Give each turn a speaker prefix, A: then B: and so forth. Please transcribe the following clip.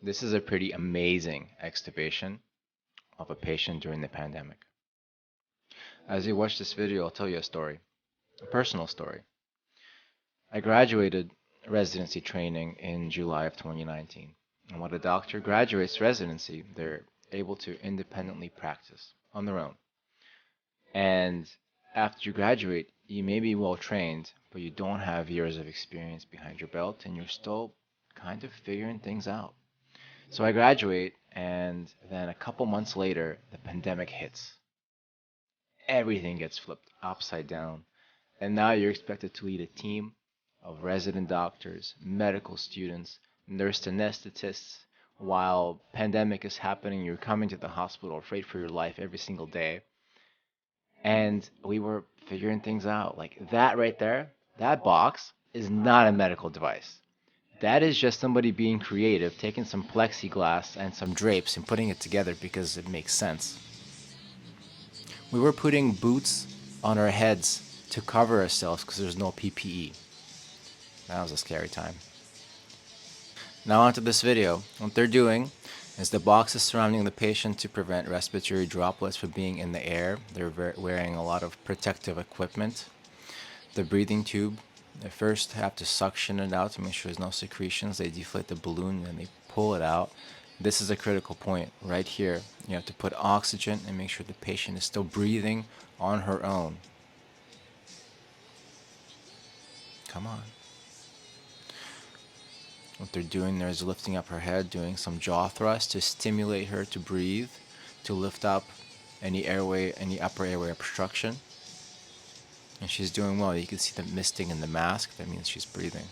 A: This is a pretty amazing extubation of a patient during the pandemic. As you watch this video, I'll tell you a story, a personal story. I graduated residency training in July of 2019. And when a doctor graduates residency, they're able to independently practice on their own. And after you graduate, you may be well trained, but you don't have years of experience behind your belt, and you're still kind of figuring things out. So I graduate, and then a couple months later, the pandemic hits. Everything gets flipped upside down, and now you're expected to lead a team of resident doctors, medical students, nurse anesthetists. While pandemic is happening, you're coming to the hospital afraid for your life every single day. And we were figuring things out. Like that right there, that box is not a medical device. That is just somebody being creative, taking some plexiglass and some drapes and putting it together because it makes sense. We were putting boots on our heads to cover ourselves because there's no PPE. That was a scary time. Now onto this video. What they're doing is the boxes surrounding the patient to prevent respiratory droplets from being in the air. They're wearing a lot of protective equipment. The breathing tube, they first have to suction it out to make sure there's no secretions. They deflate the balloon and they pull it out. This is a critical point right here. You have to put oxygen and make sure the patient is still breathing on her own. Come on. What they're doing there is lifting up her head, doing some jaw thrust to stimulate her to breathe, to lift up any airway, any upper airway obstruction. And she's doing well. You can see the misting in the mask. That means she's breathing.